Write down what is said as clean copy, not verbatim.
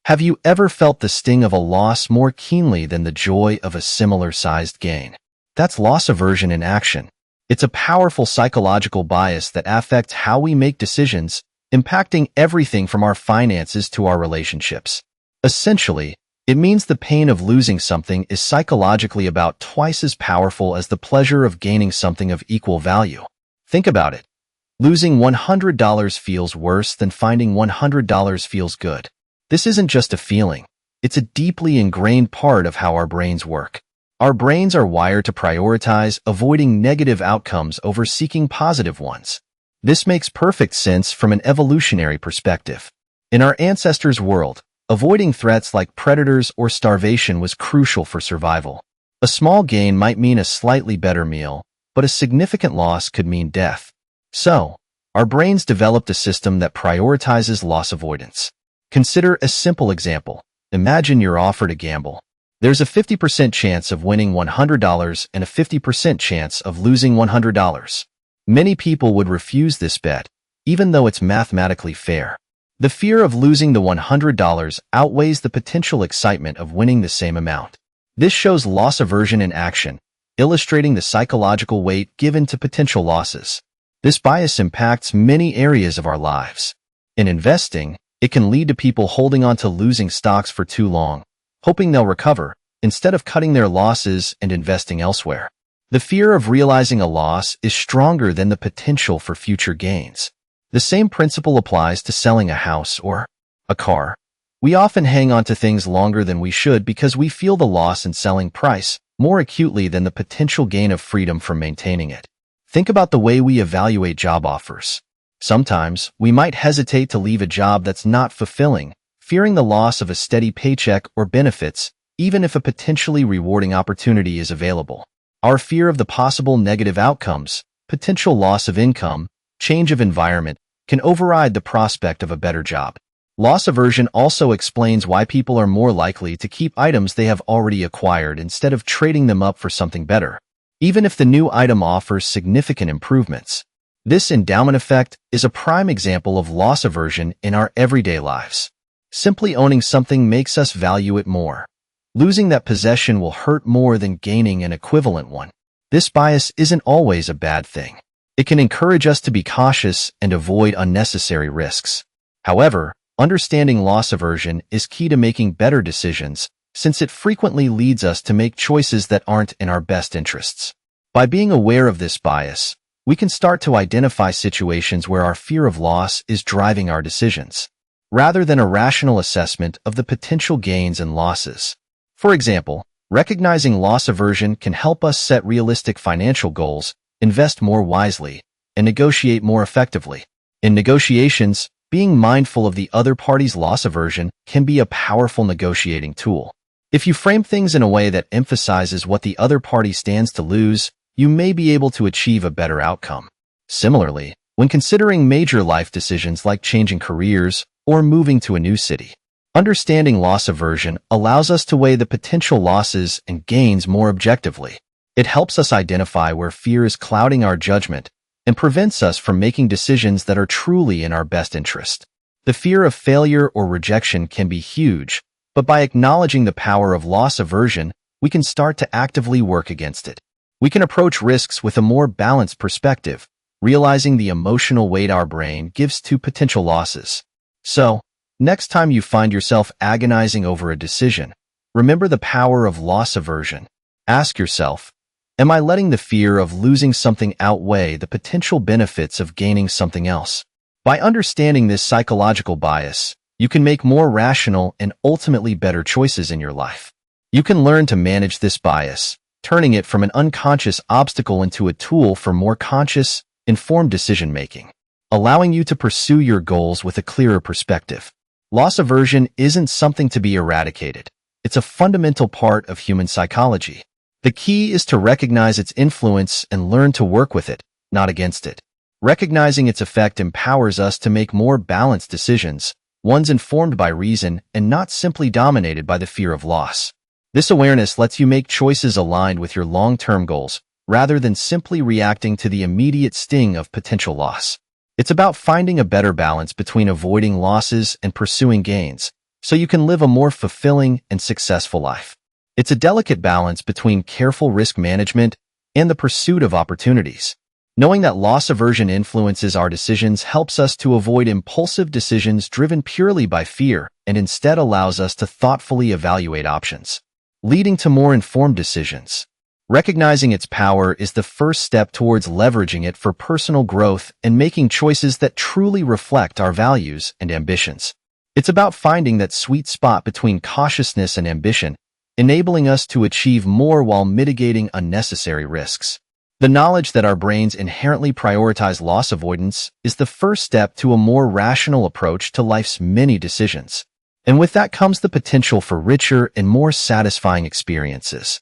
Have you ever felt the sting of a loss more keenly than the joy of a similar-sized gain? That's loss aversion in action. It's a powerful psychological bias that affects how we make decisions, impacting everything from our finances to our relationships. Essentially, it means the pain of losing something is psychologically about twice as powerful as the pleasure of gaining something of equal value. Think about it. Losing $100 feels worse than finding $100 feels good. This isn't just a feeling. It's a deeply ingrained part of how our brains work. Our brains are wired to prioritize avoiding negative outcomes over seeking positive ones. This makes perfect sense from an evolutionary perspective. In our ancestors' world, avoiding threats like predators or starvation was crucial for survival. A small gain might mean a slightly better meal, but a significant loss could mean death. So, our brains developed a system that prioritizes loss avoidance. Consider a simple example. Imagine you're offered a gamble. There's a 50% chance of winning $100 and a 50% chance of losing $100. Many people would refuse this bet, even though it's mathematically fair. The fear of losing the $100 outweighs the potential excitement of winning the same amount. This shows loss aversion in action, illustrating the psychological weight given to potential losses. This bias impacts many areas of our lives. In investing, it can lead to people holding on to losing stocks for too long, hoping they'll recover, instead of cutting their losses and investing elsewhere. The fear of realizing a loss is stronger than the potential for future gains. The same principle applies to selling a house or a car. We often hang on to things longer than we should because we feel the loss in selling price more acutely than the potential gain of freedom from maintaining it. Think about the way we evaluate job offers. Sometimes, we might hesitate to leave a job that's not fulfilling, fearing the loss of a steady paycheck or benefits, even if a potentially rewarding opportunity is available. Our fear of the possible negative outcomes, potential loss of income, change of environment, can override the prospect of a better job. Loss aversion also explains why people are more likely to keep items they have already acquired instead of trading them up for something better, even if the new item offers significant improvements. This endowment effect is a prime example of loss aversion in our everyday lives. Simply owning something makes us value it more. Losing that possession will hurt more than gaining an equivalent one. This bias isn't always a bad thing. It can encourage us to be cautious and avoid unnecessary risks. However, understanding loss aversion is key to making better decisions, since it frequently leads us to make choices that aren't in our best interests. By being aware of this bias, we can start to identify situations where our fear of loss is driving our decisions, rather than a rational assessment of the potential gains and losses. For example, recognizing loss aversion can help us set realistic financial goals, invest more wisely, and negotiate more effectively. In negotiations, being mindful of the other party's loss aversion can be a powerful negotiating tool. If you frame things in a way that emphasizes what the other party stands to lose, you may be able to achieve a better outcome. Similarly, when considering major life decisions like changing careers or moving to a new city, understanding loss aversion allows us to weigh the potential losses and gains more objectively. It helps us identify where fear is clouding our judgment and prevents us from making decisions that are truly in our best interest. The fear of failure or rejection can be huge, but by acknowledging the power of loss aversion, we can start to actively work against it. We can approach risks with a more balanced perspective, realizing the emotional weight our brain gives to potential losses. So, next time you find yourself agonizing over a decision, remember the power of loss aversion. Ask yourself, am I letting the fear of losing something outweigh the potential benefits of gaining something else? By understanding this psychological bias, you can make more rational and ultimately better choices in your life. You can learn to manage this bias, turning it from an unconscious obstacle into a tool for more conscious, informed decision-making, allowing you to pursue your goals with a clearer perspective. Loss aversion isn't something to be eradicated. It's a fundamental part of human psychology. The key is to recognize its influence and learn to work with it, not against it. Recognizing its effect empowers us to make more balanced decisions, ones informed by reason and not simply dominated by the fear of loss. This awareness lets you make choices aligned with your long-term goals, rather than simply reacting to the immediate sting of potential loss. It's about finding a better balance between avoiding losses and pursuing gains, so you can live a more fulfilling and successful life. It's a delicate balance between careful risk management and the pursuit of opportunities. Knowing that loss aversion influences our decisions helps us to avoid impulsive decisions driven purely by fear and instead allows us to thoughtfully evaluate options, leading to more informed decisions. Recognizing its power is the first step towards leveraging it for personal growth and making choices that truly reflect our values and ambitions. It's about finding that sweet spot between cautiousness and ambition, enabling us to achieve more while mitigating unnecessary risks. The knowledge that our brains inherently prioritize loss avoidance is the first step to a more rational approach to life's many decisions. And with that comes the potential for richer and more satisfying experiences.